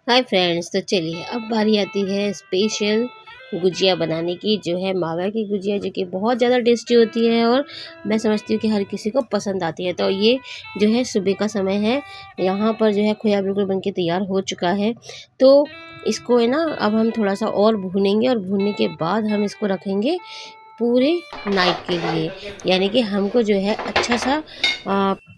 Hi friends, तो चलिए अब बारी आती है स्पेशल गुजिया बनाने की, जो है मावा की गुजिया, जो कि बहुत ज़्यादा टेस्टी होती है और मैं समझती हूँ कि हर किसी को पसंद आती है। तो ये जो है सुबह का समय है, यहाँ पर जो है खोया बिल्कुल बनके तैयार हो चुका है। तो इसको है ना, अब हम थोड़ा सा और भूनेंगे और भूनने के बाद हम इसको रखेंगे पूरे नाइट के लिए। यानी कि हमको जो है अच्छा सा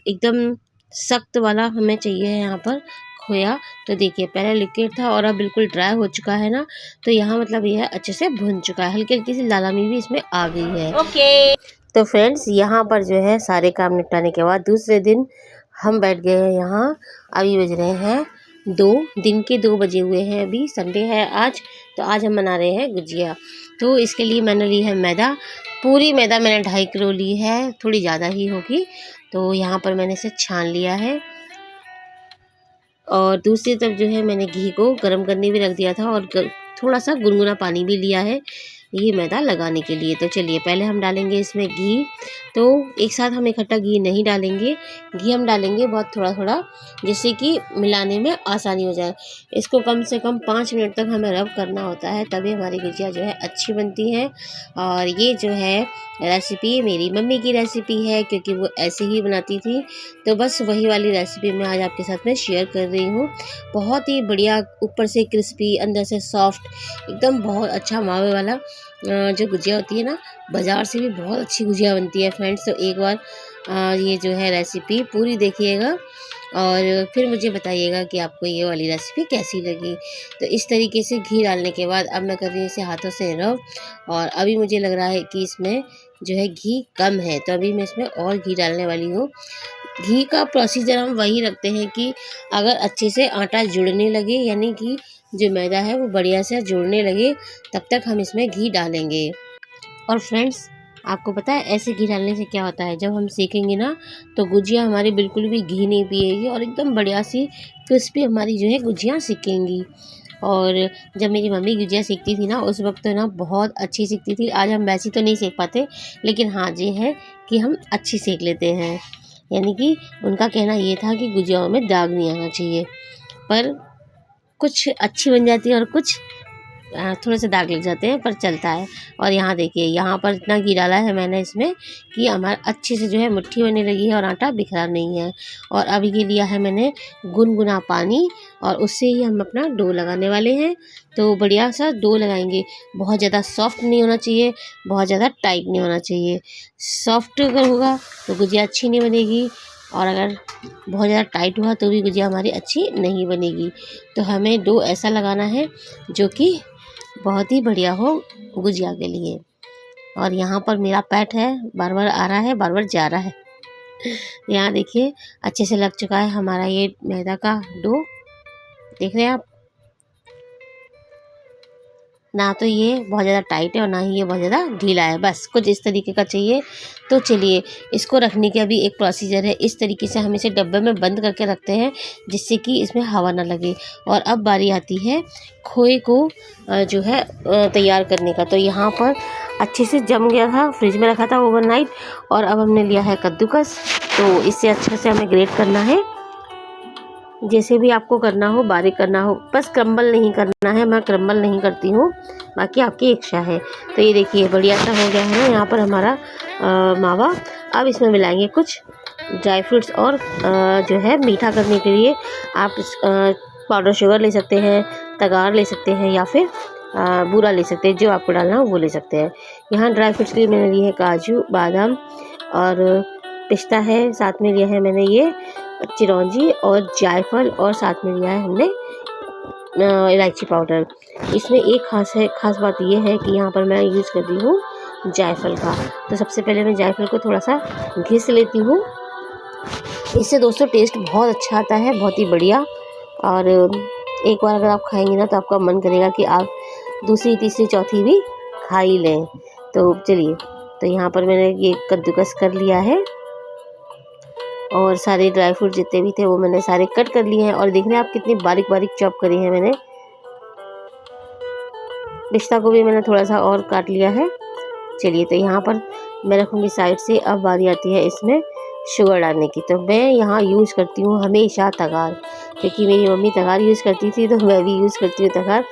एकदम सख्त वाला हमें चाहिए है यहाँ पर खोया। तो देखिए पहले लिक्विड था और अब बिल्कुल ड्राई हो चुका है ना, तो यहाँ मतलब यह अच्छे से भुन चुका है, हल्की हल्की सी लालामी भी इसमें आ गई है। तो फ्रेंड्स, यहाँ पर जो है सारे काम निपटाने के बाद दूसरे दिन हम बैठ गए हैं यहाँ। अभी बज रहे हैं 2 दिन के 2 बजे हुए हैं, अभी संडे है आज। तो आज हम बना रहे हैं गुजिया। तो इसके लिए मैंने ली है मैदा, पूरी मैदा मैंने 2.5 किलो ली है, थोड़ी ज़्यादा ही होगी। तो यहाँ पर मैंने इसे छान लिया है और दूसरी तरफ जो है मैंने घी को गर्म करने भी रख दिया था और थोड़ा सा गुनगुना पानी भी लिया है ये मैदा लगाने के लिए। तो चलिए पहले हम डालेंगे इसमें घी। तो एक साथ हम इकट्ठा घी नहीं डालेंगे, घी हम डालेंगे बहुत थोड़ा थोड़ा, जिससे कि मिलाने में आसानी हो जाए। इसको कम से कम 5 मिनट तक हमें रब करना होता है, तभी हमारी गुजिया जो है अच्छी बनती है। और ये जो है रेसिपी मेरी मम्मी की रेसिपी है, क्योंकि वो ऐसे ही बनाती थी। तो बस वही वाली रेसिपी मैं आज आपके साथ में शेयर कर रही हूँ। बहुत ही बढ़िया, ऊपर से क्रिस्पी, अंदर से सॉफ्ट, एकदम बहुत अच्छा मावे वाला जो गुजिया होती है ना, बाज़ार से भी बहुत अच्छी गुजिया बनती है फ्रेंड्स। तो एक बार ये जो है रेसिपी पूरी देखिएगा और फिर मुझे बताइएगा कि आपको ये वाली रेसिपी कैसी लगी। तो इस तरीके से घी डालने के बाद अब मैं कर रही हूँ इसे हाथों से रब। और अभी मुझे लग रहा है कि इसमें जो है घी कम है, तो अभी मैं इसमें और घी डालने वाली हूँ। घी का प्रोसीजर हम वही रखते हैं कि अगर अच्छे से आटा जुड़ने लगे, यानी कि जो मैदा है वो बढ़िया से जुड़ने लगे, तब तक हम इसमें घी डालेंगे। और फ्रेंड्स, आपको पता है ऐसे घी डालने से क्या होता है, जब हम सेकेंगे ना तो गुजिया हमारी बिल्कुल भी घी नहीं पिएगी और एकदम बढ़िया सी क्रिस्पी हमारी जो है गुजिया सेकेंगी। और जब मेरी मम्मी गुजिया सेकती थी ना, उस वक्त तो ना बहुत अच्छी सेकती थी। आज हम वैसी तो नहीं सेक पाते, लेकिन हाँ ये है कि हम अच्छी सेक लेते हैं। यानी कि उनका कहना ये था कि गुजियाओं में दाग नहीं आना चाहिए, पर कुछ अच्छी बन जाती है और कुछ थोड़े से दाग लग जाते हैं, पर चलता है। और यहाँ देखिए, यहाँ पर इतना घी डाला है मैंने इसमें कि हमारा अच्छे से जो है मुट्ठी बनने लगी है और आटा बिखरा नहीं है। और अब ये लिया है मैंने गुनगुना पानी और उससे ही हम अपना डो लगाने वाले हैं। तो बढ़िया सा डो लगाएंगे, बहुत ज़्यादा सॉफ्ट नहीं होना चाहिए, बहुत ज़्यादा टाइट नहीं होना चाहिए। सॉफ्ट अगर होगा तो गुजिया अच्छी नहीं बनेगी, और अगर बहुत ज़्यादा टाइट हुआ तो भी गुजिया हमारी अच्छी नहीं बनेगी। तो हमें डो ऐसा लगाना है जो कि बहुत ही बढ़िया हो गुजिया के लिए। और यहाँ पर मेरा पैट है, बार बार आ रहा है, बार बार जा रहा है। यहाँ देखिए अच्छे से लग चुका है हमारा ये मैदा का डो, देख रहे हैं आप। ना तो ये बहुत ज़्यादा टाइट है और ना ही ये बहुत ज़्यादा ढीला है, बस कुछ इस तरीके का चाहिए। तो चलिए इसको रखने का भी एक प्रोसीजर है। इस तरीके से हम इसे डब्बे में बंद करके रखते हैं, जिससे कि इसमें हवा ना लगे। और अब बारी आती है खोए को जो है तैयार करने का। तो यहाँ पर अच्छे से जम गया था, फ्रिज में रखा था ओवरनाइट। और अब हमने लिया है कद्दूकस, तो इससे अच्छे से हमें ग्रेट करना है, जैसे भी आपको करना हो, बारीक करना हो, बस क्रम्बल नहीं करना है। मैं क्रम्बल नहीं करती हूँ, बाकी आपकी इच्छा है। तो ये देखिए बढ़िया सा हो गया है ना यहाँ पर हमारा मावा। अब इसमें मिलाएंगे कुछ ड्राई फ्रूट्स और जो है मीठा करने के लिए आप पाउडर शुगर ले सकते हैं, तगार ले सकते हैं, या फिर बूरा ले सकते हैं, जो आपको डालना हो वो ले सकते हैं। यहाँ ड्राई फ्रूट्स के लिए मैंने लिए है काजू, बादाम और पिस्ता है, साथ में लिया है मैंने ये चिरौंजी और जायफल, और साथ में लिया है हमने इलायची पाउडर। इसमें एक खास बात ये है कि यहाँ पर मैं यूज़ कर रही हूँ जायफल का। तो सबसे पहले मैं जायफल को थोड़ा सा घिस लेती हूँ, इससे दोस्तों टेस्ट बहुत अच्छा आता है, बहुत ही बढ़िया। और एक बार अगर आप खाएंगे ना तो आपका मन करेगा कि आप दूसरी, तीसरी, चौथी भी खा ही लें। तो चलिए, तो यहाँ पर मैंने ये कद्दूकस कर लिया है और सारे ड्राई फ्रूट जितने भी थे वो मैंने सारे कट कर लिए हैं। और देख रहे हैं आप कितनी बारीक बारीक चॉप करी है मैंने। पिस्ता को भी मैंने थोड़ा सा और काट लिया है। चलिए, तो यहाँ पर मैं रखूँगी साइड से। अब बारी आती है इसमें शुगर डालने की। तो मैं यहाँ यूज़ करती हूँ हमेशा तगार। क्योंकि मेरी मम्मी तगार यूज़ करती थी तो मैं भी यूज़ करती हूँ तगार।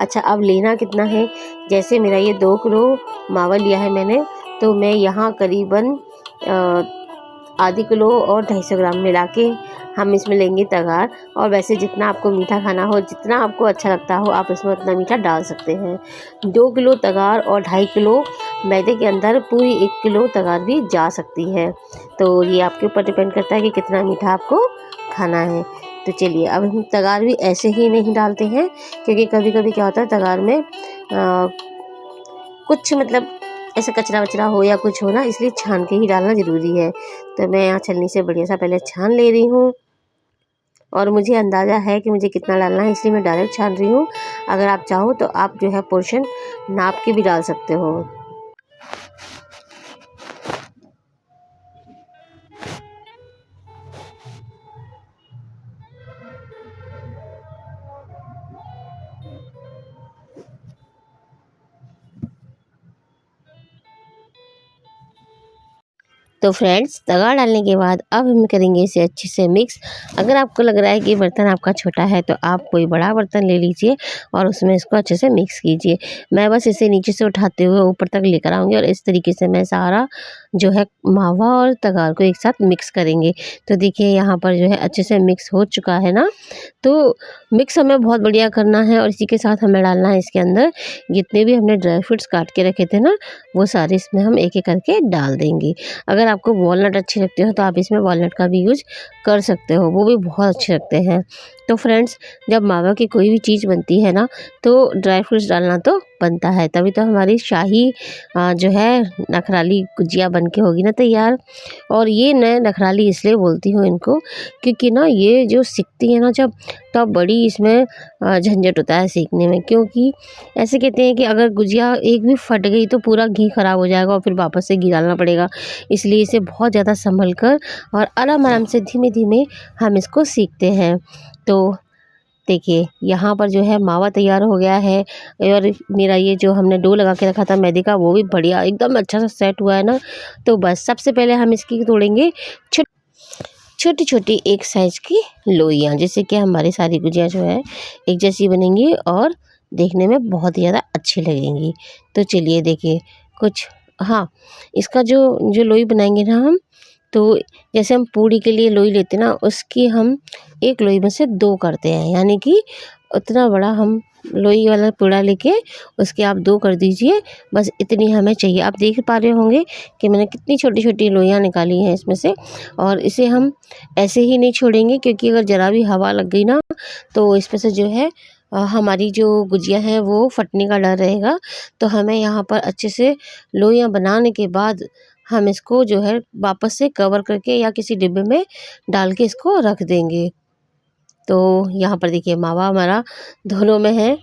अच्छा, अब लेना कितना है, जैसे मेरा ये 2 किलो मावा लिया है मैंने, तो मैं यहाँ करीबन आधी किलो और 250 ग्राम मिला के हम इसमें लेंगे तगार। और वैसे जितना आपको मीठा खाना हो, जितना आपको अच्छा लगता हो, आप इसमें उतना मीठा डाल सकते हैं। 2 किलो तगार और 2.5 किलो मैदे के अंदर पूरी 1 किलो तगार भी जा सकती है। तो ये आपके ऊपर डिपेंड करता है कि कितना मीठा आपको खाना है। तो चलिए, अब हम तगार भी ऐसे ही नहीं डालते हैं, क्योंकि कभी कभी क्या होता है तगार में कुछ मतलब ऐसा कचरा वचरा हो या कुछ हो ना, इसलिए छान के ही डालना ज़रूरी है। तो मैं यहाँ छलनी से बढ़िया सा पहले छान ले रही हूँ, और मुझे अंदाज़ा है कि मुझे कितना डालना है, इसलिए मैं डायरेक्ट छान रही हूँ। अगर आप चाहो तो आप जो है पोर्शन नाप के भी डाल सकते हो। तो फ्रेंड्स, तगार डालने के बाद अब हम करेंगे इसे अच्छे से मिक्स। अगर आपको लग रहा है कि बर्तन आपका छोटा है तो आप कोई बड़ा बर्तन ले लीजिए और उसमें इसको अच्छे से मिक्स कीजिए। मैं बस इसे नीचे से उठाते हुए ऊपर तक लेकर आऊँगी, और इस तरीके से मैं सारा जो है मावा और तगार को एक साथ मिक्स करेंगे। तो देखिए यहाँ पर जो है अच्छे से मिक्स हो चुका है ना। तो मिक्स हमें बहुत बढ़िया करना है, और इसी के साथ हमें डालना है इसके अंदर जितने भी हमने ड्राई फ्रूट्स काट के रखे थे ना, वो सारे इसमें हम एक एक करके डाल देंगे। अगर आपको वॉलनट अच्छे लगते हो तो आप इसमें वॉलनट का भी यूज कर सकते हो, वो भी बहुत अच्छे लगते हैं। तो फ्रेंड्स, जब मावा की कोई भी चीज़ बनती है ना, तो ड्राई फ्रूट्स डालना तो बनता है, तभी तो हमारी शाही जो है नखराली गुजिया बन के होगी ना तैयार। और ये मैं नखराली इसलिए बोलती हूँ इनको, क्योंकि ना ये जो सिकती है ना जब, तब बड़ी इसमें झंझट होता है सीखने में। क्योंकि ऐसे कहते हैं कि अगर गुजिया एक भी फट गई तो पूरा घी खराब हो जाएगा और फिर वापस से घी डालना पड़ेगा। इसलिए इसे बहुत ज़्यादा संभल कर और आराम आराम से धीमे धीमे हम इसको सीखते हैं। तो देखिए यहाँ पर जो है मावा तैयार हो गया है, और मेरा ये जो हमने डो लगा के रखा था मैदे का, वो भी बढ़िया एकदम अच्छा सा सेट हुआ है ना। तो बस सबसे पहले हम इसकी तोड़ेंगे छोटी छोटी एक साइज़ की लोइयाँ, जिससे कि हमारी सारी गुजिया जो है एक जैसी बनेंगी और देखने में बहुत ही ज़्यादा अच्छी लगेंगी। तो चलिए देखिए कुछ, हाँ, इसका जो जो लोई बनाएंगे ना हम, तो जैसे हम पूड़ी के लिए लोई लेते ना, उसकी हम एक लोई में से 2 करते हैं, यानी कि उतना बड़ा हम लोई वाला पूड़ा लेके उसके आप 2 कर दीजिए। बस इतनी हमें चाहिए। आप देख पा रहे होंगे कि मैंने कितनी छोटी छोटी लोइयाँ निकाली हैं इसमें से। और इसे हम ऐसे ही नहीं छोड़ेंगे, क्योंकि अगर ज़रा भी हवा लग गई ना, तो इसमें से जो है हमारी जो गुजिया है वो फटने का डर रहेगा। तो हमें यहाँ पर अच्छे से लोइयाँ बनाने के बाद हम इसको जो है वापस से कवर करके या किसी डिब्बे में डाल के इसको रख देंगे। तो यहाँ पर देखिए मावा हमारा दोनों में है,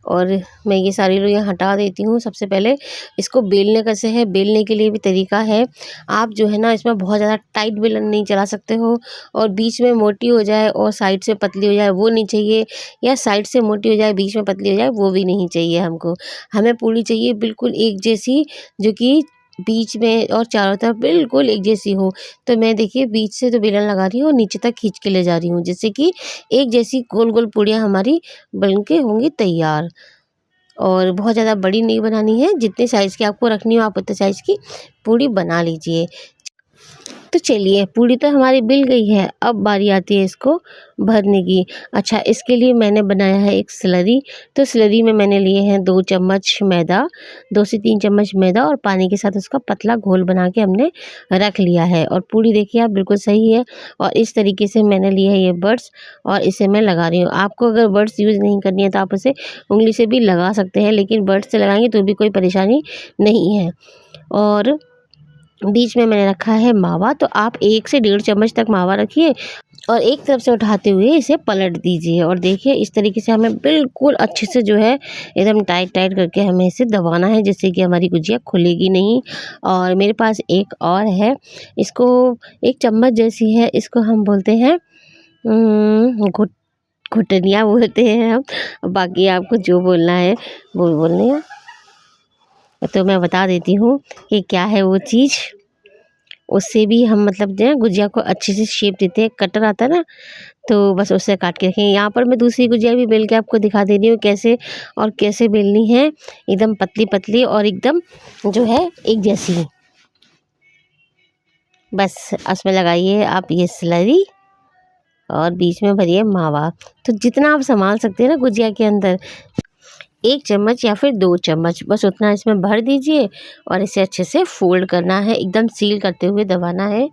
और मैं ये सारी लोइयाँ हटा देती हूँ। सबसे पहले इसको बेलने कैसे है, बेलने के लिए भी तरीका है। आप जो है ना इसमें बहुत ज़्यादा टाइट बेलन नहीं चला सकते हो, और बीच में मोटी हो जाए और साइड से पतली हो जाए वो नहीं चाहिए, या साइड से मोटी हो जाए बीच में पतली हो जाए वो भी नहीं चाहिए हमको। हमें पूरी चाहिए बिल्कुल एक जैसी, जो कि बीच में और चारों तरफ बिल्कुल एक जैसी हो। तो मैं देखिए बीच से तो बेलन लगा रही हूँ और नीचे तक खींच के ले जा रही हूँ, जिससे कि एक जैसी गोल गोल पूड़ियाँ हमारी बन के होंगी तैयार। और बहुत ज़्यादा बड़ी नहीं बनानी है, जितने साइज़ की आपको रखनी हो आप उतने साइज़ की पूड़ी बना लीजिए। तो चलिए पूड़ी तो हमारी बिल गई है, अब बारी आती है इसको भरने की। अच्छा, इसके लिए मैंने बनाया है एक स्लरी। तो स्लरी में मैंने लिए हैं 2 चम्मच मैदा, 2 से 3 चम्मच मैदा, और पानी के साथ उसका पतला घोल बना के हमने रख लिया है। और पूड़ी देखिए आप बिल्कुल सही है। और इस तरीके से मैंने लिए है ये बर्ड्स, और इसे मैं लगा रही हूँ। आपको अगर बर्ड्स यूज़ नहीं करनी है तो आप उसे उंगली से भी लगा सकते हैं, लेकिन बर्ड्स से लगाएंगे तो भी कोई परेशानी नहीं है। और बीच में मैंने रखा है मावा, तो आप 1 से 1.5 चम्मच तक मावा रखिए और एक तरफ से उठाते हुए इसे पलट दीजिए। और देखिए इस तरीके से हमें बिल्कुल अच्छे से जो है एकदम टाइट टाइट करके हमें इसे दबाना है, जिससे कि हमारी गुजिया खुलेगी नहीं। और मेरे पास एक और है, इसको एक चम्मच जैसी है, इसको हम बोलते हैं घुटनिया बोलते हैं हम। बाकी आपको जो बोलना है वो बोलने हैं। तो मैं बता देती हूँ कि क्या है वो चीज़। उससे भी हम मतलब जो है गुजिया को अच्छे से शेप देते हैं। कटर आता है ना, तो बस उससे काट के रखेंगे। यहाँ पर मैं दूसरी गुजिया भी बेल के आपको दिखा दे रही हूँ कैसे और कैसे बेलनी है, एकदम पतली पतली और एकदम जो है एक जैसी। बस उसमें लगाइए आप ये स्लरी और बीच में भरिए मावा। तो जितना आप संभाल सकते हैं ना गुजिया के अंदर, 1 चम्मच या फिर 2 चम्मच, बस उतना इसमें भर दीजिए और इसे अच्छे से फोल्ड करना है, एकदम सील करते हुए दबाना है,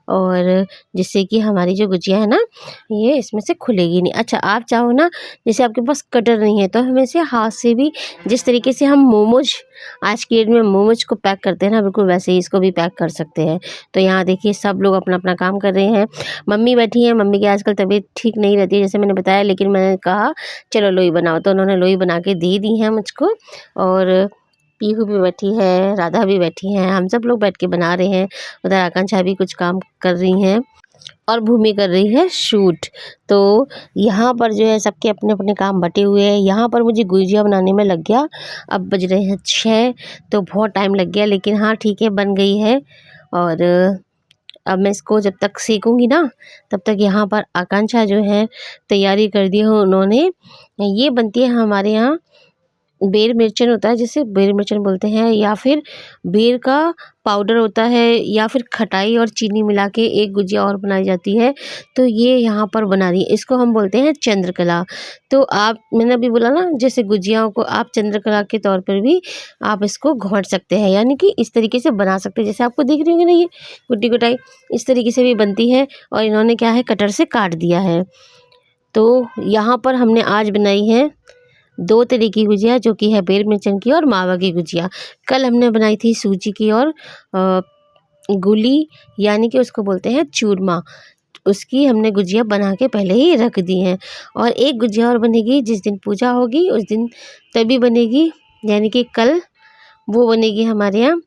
और जिससे कि हमारी जो गुजिया है ना ये इसमें से खुलेगी नहीं। अच्छा, आप चाहो ना, जैसे आपके पास कटर नहीं है तो हम इसे हाथ से भी, जिस तरीके से हम मोमोज आज की डेट में मोमोज को पैक करते हैं ना, बिल्कुल वैसे ही इसको भी पैक कर सकते हैं। तो यहाँ देखिए सब लोग अपना अपना काम कर रहे हैं। मम्मी बैठी हैं, मम्मी की आजकल तबीयत ठीक नहीं रहती है जैसे मैंने बताया, लेकिन मैंने कहा चलो लोई बनाओ, तो उन्होंने लोई बना के दे दी है मुझको। और पीहू भी बैठी है, राधा भी बैठी हैं, हम सब लोग बैठ के बना रहे हैं। उधर आकांक्षा भी कुछ काम कर रही हैं और भूमि कर रही है शूट। तो यहाँ पर जो है सबके अपने अपने काम बटे हुए हैं। यहाँ पर मुझे गुजिया बनाने में लग गया, अब बज रहे हैं 6, तो बहुत टाइम लग गया, लेकिन हाँ ठीक है, बन गई है। और अब मैं इसको जब तक सेकूंगी ना, तब तक यहाँ पर आकांक्षा जो है तैयारी कर दी है उन्होंने। ये बनती है हमारे यहाँ, बेर मिर्चन होता है जिसे बेर मिर्चन बोलते हैं, या फिर बेर का पाउडर होता है, या फिर खटाई और चीनी मिला के एक गुजिया और बनाई जाती है। तो ये यहाँ पर बना रही है, इसको हम बोलते हैं चंद्रकला। तो आप, मैंने अभी बोला ना, जैसे गुजियाओं को आप चंद्रकला के तौर पर भी आप इसको घोंट सकते हैं, यानी कि इस तरीके से बना सकते हैं जैसे आपको दिख रही होगी ना, ये गुड्डी गुटाई इस तरीके से भी बनती है। और इन्होंने क्या है, कटर से काट दिया है। तो यहाँ पर हमने आज बनाई है 2 तरह की गुजिया, जो कि है बेर मिर्चन की और मावा की गुजिया। कल हमने बनाई थी सूजी की और गुली, यानी कि उसको बोलते हैं चूरमा, उसकी हमने गुजिया बना के पहले ही रख दी हैं। और एक गुजिया और बनेगी जिस दिन पूजा होगी उस दिन, तभी बनेगी, यानी कि कल वो बनेगी हमारे यहाँ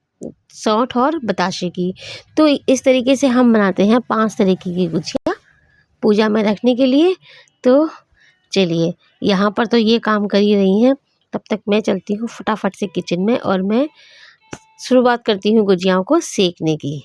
सौंठ और बताशे की। तो इस तरीके से हम बनाते हैं 5 तरीके की गुजिया पूजा में रखने के लिए। तो चलिए, यहाँ पर तो ये काम कर ही रही हैं, तब तक मैं चलती हूँ फटाफट से किचन में और मैं शुरुआत करती हूँ गुजियाओं को सेकने की।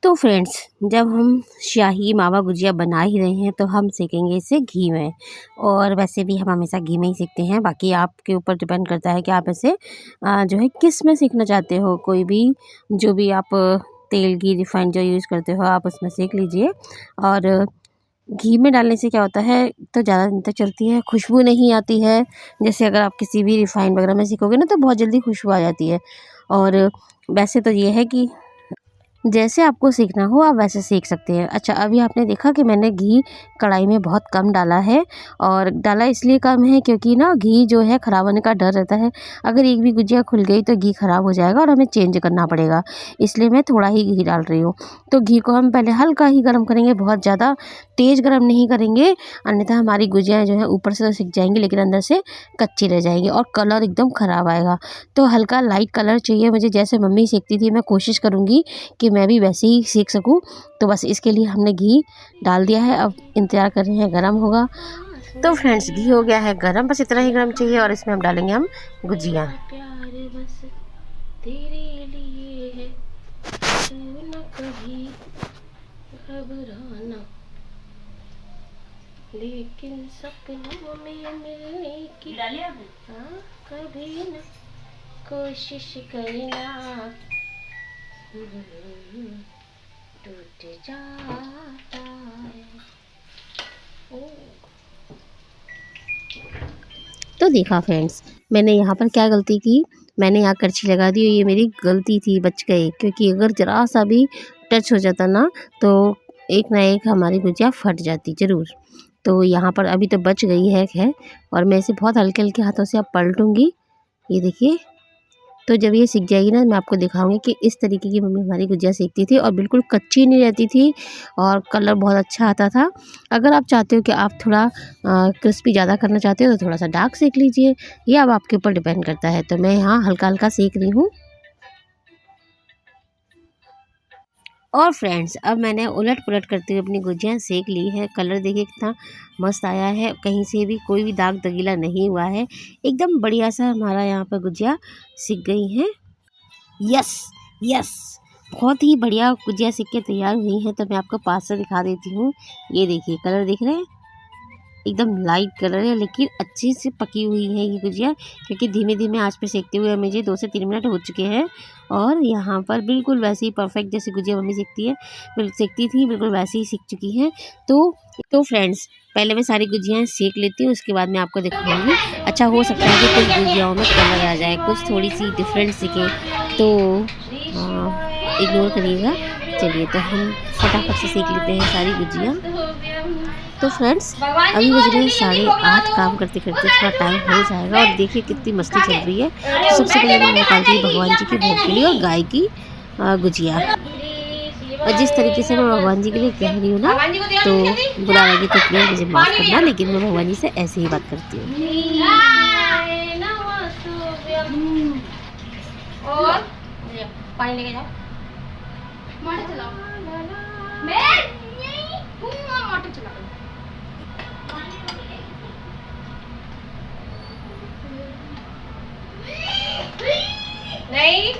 तो फ्रेंड्स, जब हम शाही मावा गुजिया बना ही रहे हैं तो हम सेकेंगे इसे घी में। और वैसे भी हम हमेशा घी में ही सेकते हैं, बाकी आपके ऊपर डिपेंड करता है कि आप इसे जो है किस में सेकना चाहते हो। कोई भी, जो भी आप तेल, घी, रिफाइंड जो यूज़ करते हो आप उसमें सेक लीजिए। और घी में डालने से क्या होता है, तो ज़्यादा दिन तक चलती है, खुशबू नहीं आती है। जैसे अगर आप किसी भी रिफाइंड वगैरह में सेकोगे ना तो बहुत जल्दी खुशबू आ जाती है। और वैसे तो ये है कि जैसे आपको सीखना हो आप वैसे सीख सकते हैं। अच्छा, अभी आपने देखा कि मैंने घी कढ़ाई में बहुत कम डाला है, और डाला इसलिए कम है क्योंकि ना घी जो है ख़राब होने का डर रहता है। अगर एक भी गुजिया खुल गई तो घी ख़राब हो जाएगा और हमें चेंज करना पड़ेगा, इसलिए मैं थोड़ा ही घी डाल रही हूँ। तो घी को हम पहले हल्का ही गर्म करेंगे, बहुत ज़्यादा तेज़ गर्म नहीं करेंगे, अन्यथा हमारी गुजिया जो है ऊपर से तो सिक जाएंगी लेकिन अंदर से कच्ची रह जाएंगी और कलर एकदम ख़राब आएगा। तो हल्का लाइट कलर चाहिए मुझे, जैसे मम्मी सेकती थी मैं कोशिश करूँगी कि मैं भी वैसे ही सीख सकूं। तो बस इसके लिए हमने घी डाल दिया है, अब इंतज़ार कर रहे हैं गरम होगा। तो फ्रेंड्स, घी हो गया है गरम, बस इतना ही गरम चाहिए, और इसमें हम डालेंगे हम गुजिया। प्यार बस तेरे लिए है, तू न कभी घबराना, लेकिन सपनों में मिलने की हाँ कभी न कोशिश करना, टूट जाता है। तो देखा फ्रेंड्स, मैंने यहाँ पर क्या गलती की, मैंने यहाँ करछी लगा दी, ये मेरी गलती थी, बच गई, क्योंकि अगर ज़रा सा भी टच हो जाता ना तो एक ना एक हमारी गुजिया फट जाती ज़रूर। तो यहाँ पर अभी तो बच गई है खैर, और मैं इसे बहुत हल्के हल्के हाथों से अब पलटूँगी, ये देखिए। तो जब ये सीख जाएगी ना, मैं आपको दिखाऊंगी कि इस तरीके की मम्मी हमारी गुजिया सेकती थी और बिल्कुल कच्ची नहीं रहती थी और कलर बहुत अच्छा आता था। अगर आप चाहते हो कि आप थोड़ा क्रिस्पी ज़्यादा करना चाहते हो तो थोड़ा सा डार्क सेक लीजिए, ये अब आपके ऊपर डिपेंड करता है। तो मैं यहाँ हल्का हल्का सेक रही हूँ। और फ्रेंड्स, अब मैंने उलट पुलट करते हुए अपनी गुजिया सेक ली है। कलर देखिए कितना मस्त आया है, कहीं से भी कोई भी दाग दगीला नहीं हुआ है, एकदम बढ़िया सा हमारा यहाँ पर गुजिया सिक गई है। यस, यस, बहुत ही बढ़िया गुजिया सिक के तैयार हुई है। तो मैं आपको पास से दिखा देती हूँ। ये देखिए कलर देख रहे हैं, एकदम लाइट कलर है, लेकिन अच्छी से पकी हुई है ये गुजिया, क्योंकि धीमे धीमे आंच पे सेकते हुए मुझे 2 से 3 मिनट हो चुके हैं। और यहाँ पर बिल्कुल वैसे ही परफेक्ट जैसे गुजिया मम्मी सेकती है, सेकती थी, बिल्कुल वैसे ही सीख चुकी हैं। तो फ्रेंड्स, पहले मैं सारी गुजियाएँ सेक लेती हूँ, उसके बाद मैं आपको दिखाऊंगी। अच्छा, हो सकता है कि कुछ गुजियाओं में कलर आ जाए, कुछ थोड़ी सी डिफरेंट सीखे, तो इग्नोर करिएगा। चलिए, तो हम फटाफट से सेक लेते हैं सारी गुजिया। तो फ्रेंड्स, अभी बज रहे हैं 8:30। काम करते करते थोड़ा टाइम हो जाएगा। और देखिए कितनी मस्ती चल रही है। तो सबसे पहले मैं निकालती हूँ भगवान जी की भोग के लिए और गाय की गुजिया। और जिस तरीके से मैं भगवान जी के लिए कह रही हूँ ना, तो बुरा लगे तो प्लीज़ मुझे माफ़ करना, लेकिन मैं भगवान जी से ऐसे ही बात करती हूँ। और पानी लेके जाओ, मोटर चलाओ, मैं मोटर चलाओ। नहीं,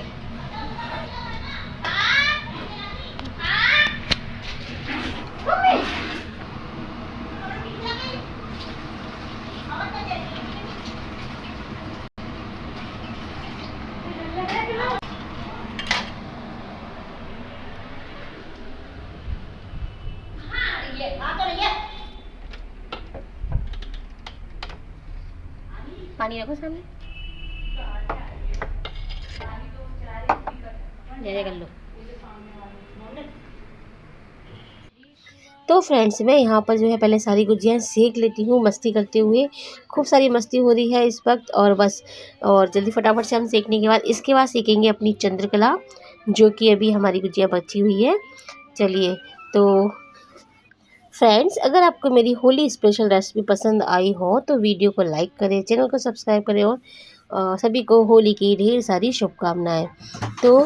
पानी रखो सामने, जैसे कर लो। तो फ्रेंड्स, मैं यहाँ पर जो है पहले सारी गुजियाँ सेक लेती हूँ मस्ती करते हुए। खूब सारी मस्ती हो रही है इस वक्त, और बस, और जल्दी फटाफट से हम सेकने के बाद इसके बाद सेकेंगे अपनी चंद्रकला, जो कि अभी हमारी गुजिया बची हुई है। चलिए, तो फ्रेंड्स, अगर आपको मेरी होली स्पेशल रेसिपी पसंद आई हो तो वीडियो को लाइक करें, चैनल को सब्सक्राइब करें, और सभी को होली की ढेर सारी शुभकामनाएं। तो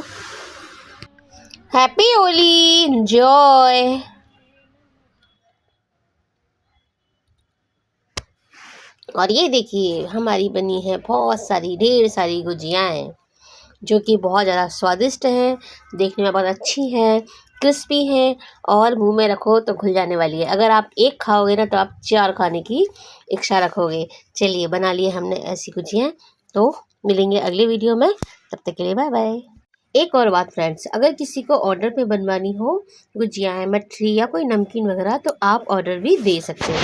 हैप्पी होली, एंजॉय। और ये देखिए हमारी बनी है बहुत सारी, ढेर सारी गुजियाएँ, जो कि बहुत ज़्यादा स्वादिष्ट हैं, देखने में बहुत अच्छी हैं, क्रिस्पी हैं, और मुंह में रखो तो घुल जाने वाली है। अगर आप एक खाओगे ना तो आप 4 खाने की इच्छा रखोगे। चलिए, बना लिए हमने ऐसी गुजियाँ। तो मिलेंगे अगले वीडियो में, तब तक के लिए बाय बाय। एक और बात फ्रेंड्स, अगर किसी को ऑर्डर पे बनवानी हो गुजियाएँ, मठरी या कोई नमकीन वगैरह, तो आप ऑर्डर भी दे सकते हो।